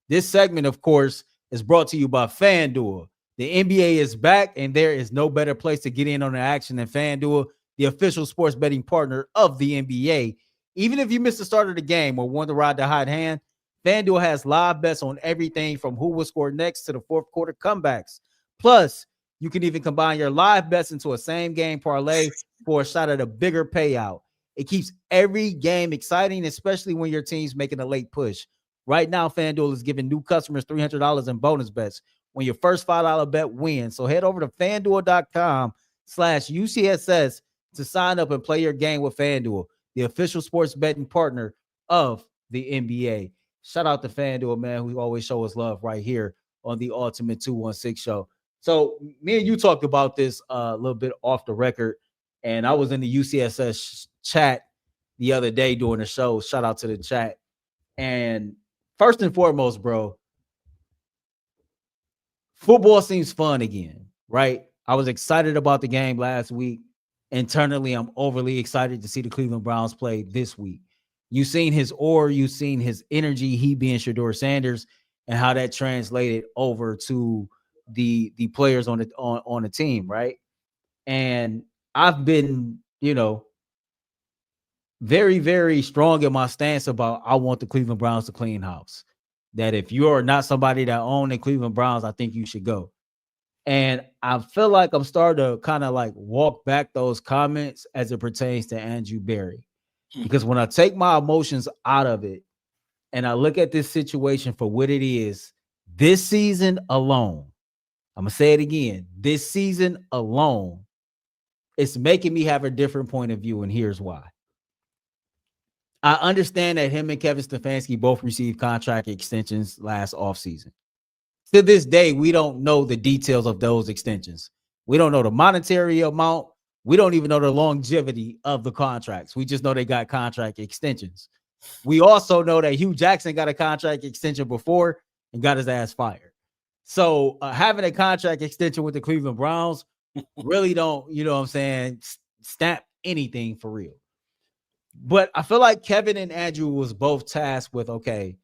This segment, of course, is brought to you by FanDuel. The NBA is back, and there is no better place to get in on the action than FanDuel, the official sports betting partner of the NBA. Even if you missed the start of the game or want to ride the hot hand, FanDuel has live bets on everything from who will score next to the fourth quarter comebacks. Plus, you can even combine your live bets into a same game parlay for a shot at a bigger payout. It keeps every game exciting, especially when your team's making a late push. Right now, FanDuel is giving new customers $300 in bonus bets when your first $5 bet wins. So head over to FanDuel.com/UCSS to sign up and play your game with FanDuel, the official sports betting partner of the NBA. Shout out to FanDuel, man, who always show us love right here on the Ultimate 216 show. So me and you talked about this a little bit off the record, and I was in the UCSS chat the other day during the show. Shout out to the chat. And first and foremost, bro, football seems fun again, right? I was excited about the game last week. Internally, I'm overly excited to see the Cleveland Browns play this week. You've seen his aura, you've seen his energy, he being Shedeur Sanders, and how that translated over to the players on the team, right? And I've been, very, very strong in my stance about I want the Cleveland Browns to clean house. That if you are not somebody that own the Cleveland Browns, I think you should go. And I feel like I'm starting to kind of like walk back those comments as it pertains to Andrew Berry. Because when I take my emotions out of it and I look at this situation for what it is, this season alone, I'm going to say it again, this season alone, it's making me have a different point of view, and here's why. I understand that him and Kevin Stefanski both received contract extensions last offseason. To this day, we don't know the details of those extensions. We don't know the monetary amount. We don't even know the longevity of the contracts. We just know they got contract extensions. We also know that Hugh Jackson got a contract extension before and got his ass fired. So having a contract extension with the Cleveland Browns really don't, stamp anything for real. But I feel like Kevin and Andrew was both tasked with, okay,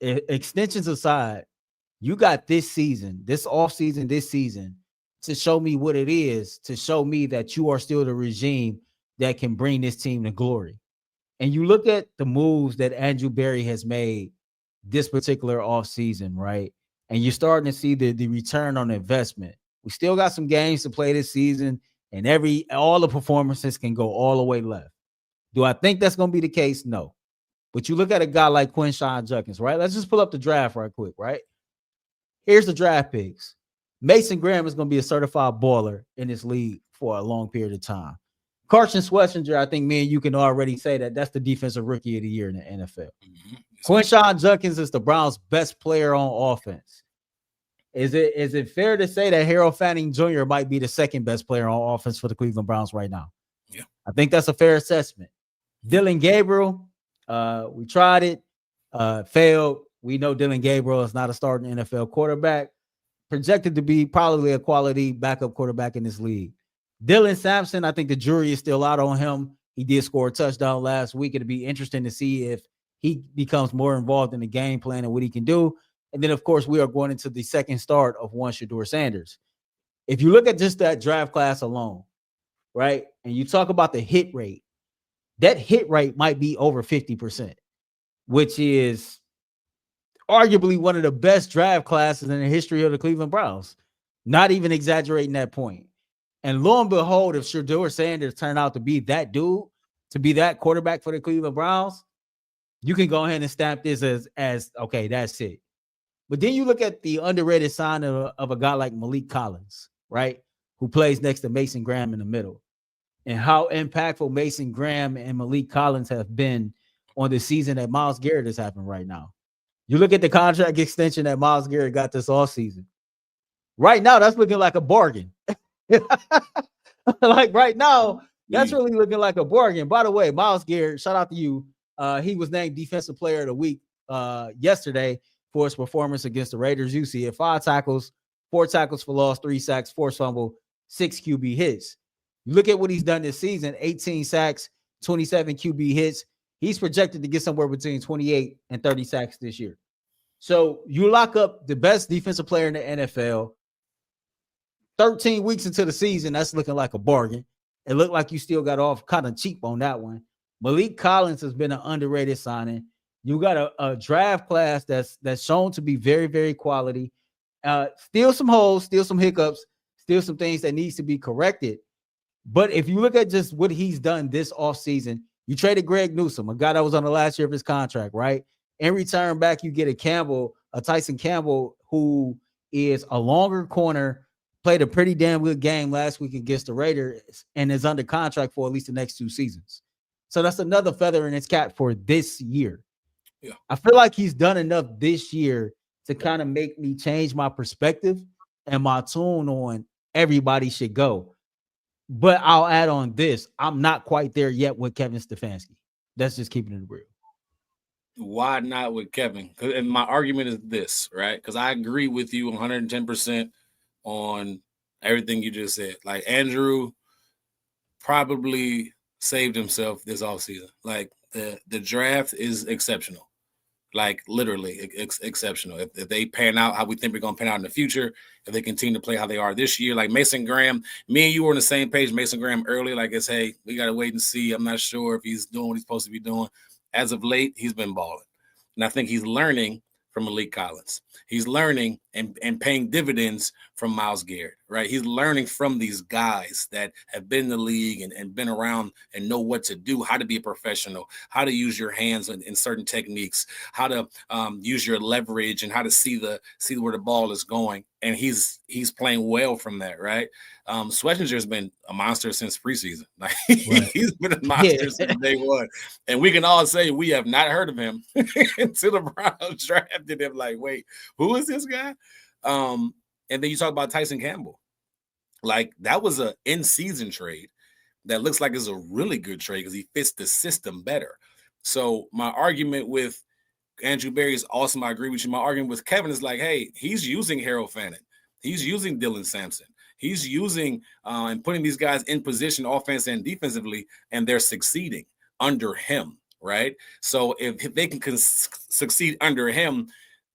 extensions aside, you got this season, this offseason, this season, to show me what it is, to show me that you are still the regime that can bring this team to glory. And you look at the moves that Andrew Berry has made this particular offseason, right? And you're starting to see the return on investment. We still got some games to play this season, and all the performances can go all the way left. Do I think that's going to be the case? No. But you look at a guy like Quinshon Judkins, right? Let's just pull up the draft right quick, right? Here's the draft picks. Mason Graham is going to be a certified baller in this league for a long period of time. Carson Schlesinger, I think me and you can already say that that's the defensive rookie of the year in the NFL. Mm-hmm. Quinshon Judkins is the Browns' best player on offense. Is it fair to say that Harold Fanning Jr. might be the second best player on offense for the Cleveland Browns right now? Yeah. I think that's a fair assessment. Dillon Gabriel, we tried it, failed. We know Dillon Gabriel is not a starting NFL quarterback, projected to be probably a quality backup quarterback in this league. Dylan Sampson, I think the jury is still out on him. He did score a touchdown last week. It'll be interesting to see if he becomes more involved in the game plan and what he can do. And then, of course, we are going into the second start of one Shedeur Sanders. If you look at just that draft class alone, right, and you talk about the hit rate, that hit rate might be over 50%, which is arguably one of the best draft classes in the history of the Cleveland Browns. Not even exaggerating that point. And lo and behold, if Shedeur Sanders turned out to be that dude, to be that quarterback for the Cleveland Browns, you can go ahead and stamp this as okay, that's it. But then you look at the underrated sign of a guy like Malik Collins, right, who plays next to Mason Graham in the middle, and how impactful Mason Graham and Malik Collins have been on the season that Myles Garrett is having right now. You look at the contract extension that Myles Garrett got this offseason. Right now, that's looking like a bargain. Like right now, that's really looking like a bargain. By the way, Myles Garrett, shout out to you. He was named Defensive Player of the Week yesterday for his performance against the Raiders. You see it, 5 tackles, 4 tackles for loss, 3 sacks, 4 fumble, 6 QB hits. You look at what he's done this season, 18 sacks, 27 QB hits. He's projected to get somewhere between 28 and 30 sacks this year. So you lock up the best defensive player in the NFL 13 weeks into the season. That's looking like a bargain. It looked like you still got off kind of cheap on that one. Malik Collins has been an underrated signing. You got a draft class that's shown to be very, very quality. Still some holes, still some hiccups, still some things that needs to be corrected. But if you look at just what he's done this offseason, you traded Greg Newsome, a guy that was on the last year of his contract, right? In return back, you get a Tyson Campbell, who is a longer corner, played a pretty damn good game last week against the Raiders, and is under contract for at least the next 2 seasons. So that's another feather in his cap for this year. Yeah. I feel like he's done enough this year to kind of make me change my perspective and my tune on everybody should go. But I'll add on this. I'm not quite there yet with Kevin Stefanski. That's just keeping it real. Why not with Kevin? And my argument is this, right? Because I agree with you 110% on everything you just said. Like, Andrew probably saved himself this offseason. Like, the draft is exceptional. Like, literally exceptional. If they pan out how we think we're going to pan out in the future, if they continue to play how they are this year, like Mason Graham, me and you were on the same page, Mason Graham, early, like, it's, hey, we got to wait and see. I'm not sure if he's doing what he's supposed to be doing. As of late, he's been balling. And I think he's learning from Malik Collins. He's learning and paying dividends from Myles Garrett, right? He's learning from these guys that have been in the league and been around and know what to do, how to be a professional, how to use your hands in certain techniques, how to use your leverage, and how to see where the ball is going. And he's playing well from that, right? Schwarzenegger's been a monster since preseason. Like, right. He's been a monster since day one. And we can all say we have not heard of him until the Browns drafted him. Like, wait, who is this guy? And then you talk about Tyson Campbell. Like, that was an in-season trade that looks like it's a really good trade because he fits the system better. So my argument with Andrew Berry is awesome. I agree with you. My argument with Kevin is like, hey, he's using Harold Fannin. He's using Dylan Sampson. He's using and putting these guys in position offense and defensively, and they're succeeding under him, right? So if they can succeed under him,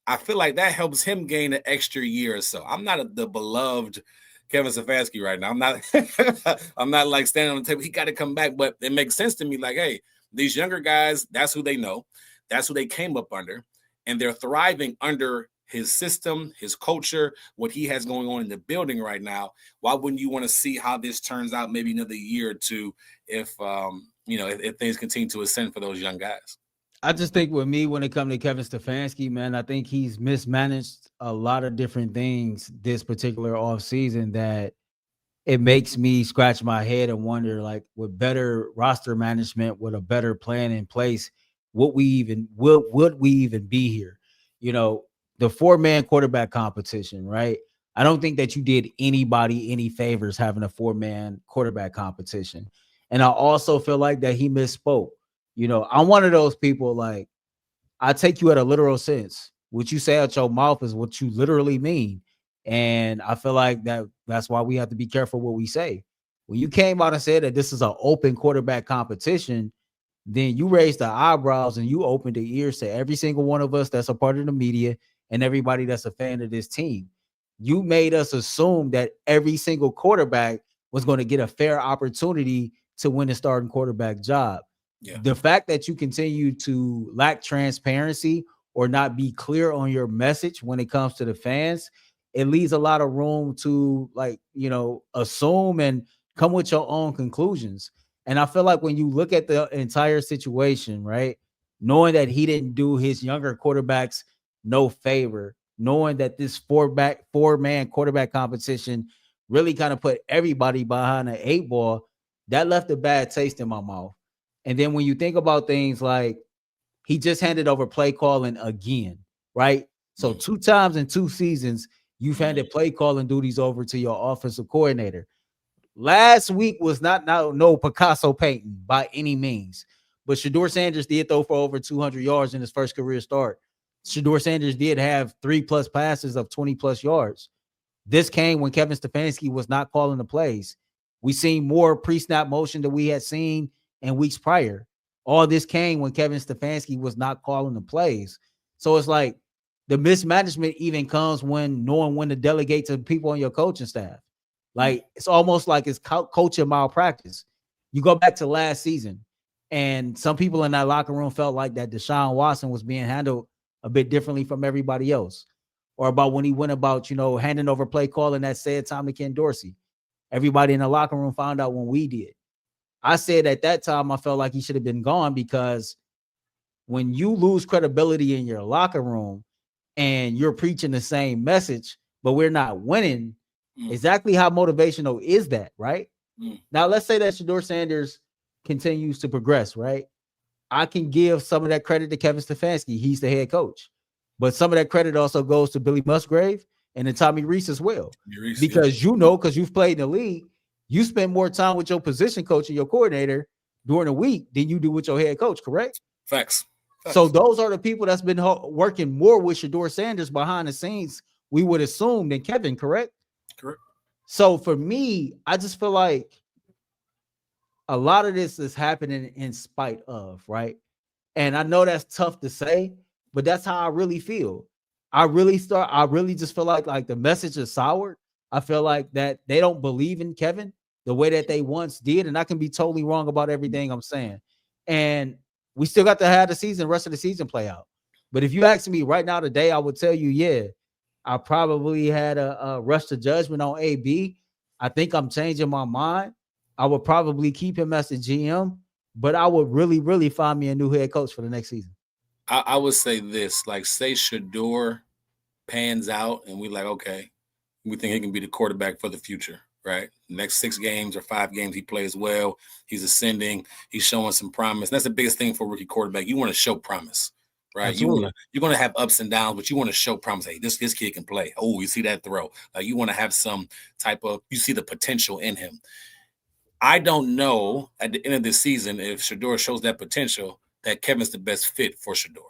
I feel like that helps him gain an extra year or so. I'm not the beloved Kevin Stefanski right now. I'm not like standing on the table. He got to come back, but it makes sense to me. Like, hey, these younger guys, that's who they know. That's who they came up under, and they're thriving under his system, his culture, what he has going on in the building right now. Why wouldn't you want to see how this turns out maybe another year or two if things continue to ascend for those young guys? I just think with me, when it comes to Kevin Stefanski, man, I think he's mismanaged a lot of different things this particular offseason that it makes me scratch my head and wonder, like, with better roster management, with a better plan in place, would we even be here? You know, the 4-man quarterback competition, right? I don't think that you did anybody any favors having a 4-man quarterback competition. And I also feel like that he misspoke. You know, I'm one of those people, like, I take you at a literal sense. What you say out your mouth is what you literally mean. And I feel like that's why we have to be careful what we say. When you came out and said that this is an open quarterback competition, then you raised the eyebrows and you opened the ears to every single one of us that's a part of the media and everybody that's a fan of this team. You made us assume that every single quarterback was going to get a fair opportunity to win the starting quarterback job. Yeah. The fact that you continue to lack transparency or not be clear on your message when it comes to the fans, it leaves a lot of room to, like, you know, assume and come with your own conclusions. And I feel like when you look at the entire situation, right, knowing that he didn't do his younger quarterbacks no favor, knowing that this 4-man quarterback competition really kind of put everybody behind an 8 ball, that left a bad taste in my mouth. And then when you think about things like he just handed over play calling again, right? So 2 times in 2 seasons, you've handed play calling duties over to your offensive coordinator. Last week was not no Picasso painting by any means, but Shedeur Sanders did throw for over 200 yards in his first career start. Shedeur Sanders did have 3+ passes of 20+ yards. This came when Kevin Stefanski was not calling the plays. We seen more pre-snap motion than we had seen in weeks prior. All this came when Kevin Stefanski was not calling the plays. So it's like, the mismanagement even comes when knowing when to delegate to people on your coaching staff. Like it's almost like it's coaching malpractice. You go back to last season, and some people in that locker room felt like that Deshaun Watson was being handled a bit differently from everybody else, or about when he went about, handing over play calling that said time to Ken Dorsey. Everybody in the locker room found out when we did. I said at that time I felt like he should have been gone, because when you lose credibility in your locker room and you're preaching the same message, but we're not winning, exactly how motivational is that, right? Now, let's say that Shedeur Sanders continues to progress, right? I can give some of that credit to Kevin Stefanski. He's the head coach. But some of that credit also goes to Billy Musgrave and then Tommy Reese as well. Because because you've played in the league, you spend more time with your position coach and your coordinator during the week than you do with your head coach, correct? Facts. So those are the people that's been working more with Shedeur Sanders behind the scenes, we would assume, than Kevin, correct? Correct. So for me, I just feel like a lot of this is happening in spite of, right? And I know that's tough to say, but that's how I really feel. I really just feel like the message is soured. I feel like that they don't believe in Kevin the way that they once did. And I can be totally wrong about everything I'm saying. And we still got to have the rest of the season play out. But if you ask me right now today, I would tell you, yeah, I probably had a rush to judgment on AB. I think I'm changing my mind. I would probably keep him as the GM, but I would really, really find me a new head coach for the next season. I would say this, like, say Shedeur pans out and we like, okay, we think he can be the quarterback for the future, right? Next 6 games or 5 games, he plays well. He's ascending. He's showing some promise. And that's the biggest thing for a rookie quarterback. You want to show promise, right? Absolutely. You're going to have ups and downs, but you want to show promise. Hey, this kid can play. Oh, you see that throw. Like, you want to have some type of, you see the potential in him. I don't know at the end of the season if Shedeur shows that potential that Kevin's the best fit for Shedeur.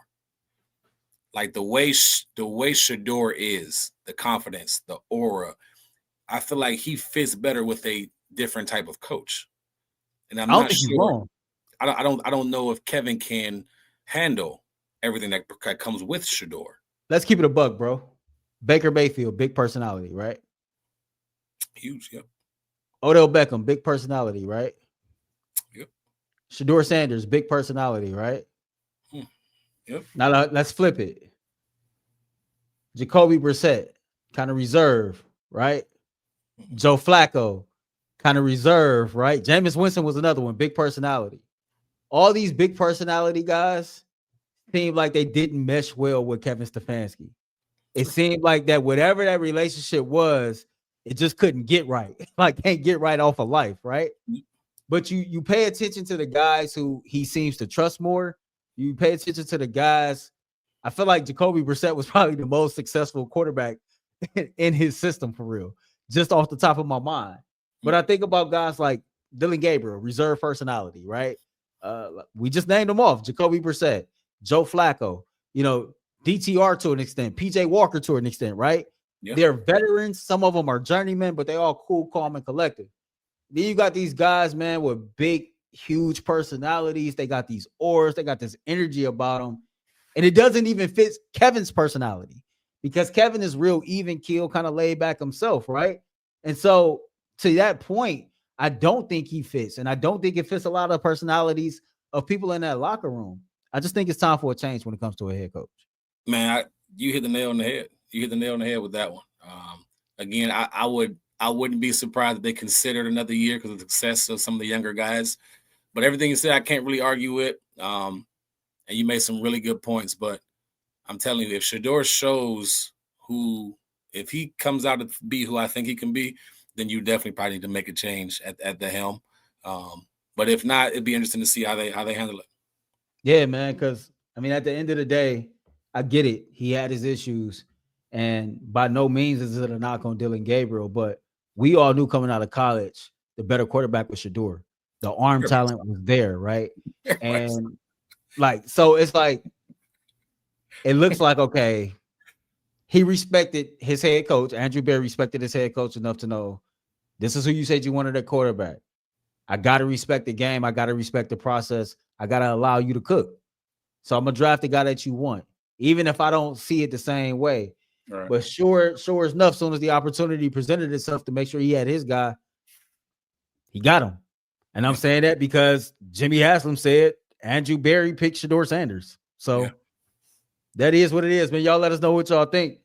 Like the way Shedeur is, the confidence, the aura, I feel like he fits better with a different type of coach. And I'm not sure. I don't know if Kevin can handle everything that comes with Shedeur. Let's keep it a buck, bro. Baker Mayfield, big personality, right? Huge, yep. Odell Beckham, big personality, right? Yep. Shedeur Sanders, big personality, right? Yep. Now let's flip it. Jacoby Brissett, kind of reserve, right? Joe Flacco, kind of reserve, right? Jameis Winston was another one, big personality. All these big personality guys seemed like they didn't mesh well with Kevin Stefanski. It seemed like that whatever that relationship was, it just couldn't get right. Like, can't get right off of life, right? But you pay attention to the guys who he seems to trust more. You pay attention to the guys. I feel like Jacoby Brissett was probably the most successful quarterback in his system, for real, just off the top of my mind. But I think about guys like Dylan Gabriel, reserve personality, right? We just named them off. Jacoby Brissett, Joe Flacco, DTR to an extent, PJ Walker to an extent, right? Yeah. They're veterans. Some of them are journeymen, but they all cool, calm, and collective. Then you got these guys, man, with big, huge personalities. They got these auras. They got this energy about them. And it doesn't even fit Kevin's personality, because Kevin is real even keel, kind of laid back himself, right? And so to that point, I don't think he fits. And I don't think it fits a lot of personalities of people in that locker room. I just think it's time for a change when it comes to a head coach. Man, you hit the nail on the head. You hit the nail on the head with that one. Again, I wouldn't be surprised if they considered another year because of the success of some of the younger guys. But everything you said, I can't really argue with. And you made some really good points. But I'm telling you, if Shedeur shows if he comes out to be who I think he can be, then you definitely probably need to make a change at the helm. But if not, it'd be interesting to see how they handle it. Yeah, man, because, at the end of the day, I get it. He had his issues. And by no means is it a knock on Dylan Gabriel, but we all knew coming out of college, the better quarterback was Shedeur. The arm talent was there, right? And so it's like, it looks like, okay, he respected his head coach. Andrew Berry respected his head coach enough to know, this is who you said you wanted at quarterback. I got to respect the game. I got to respect the process. I got to allow you to cook. So I'm going to draft the guy that you want. even if I don't see it the same way. Right. But sure enough, as soon as the opportunity presented itself to make sure he had his guy, he got him. And I'm saying that because Jimmy Haslam said Andrew Berry picked Shedeur Sanders. So that is what it is, man. Y'all let us know what y'all think.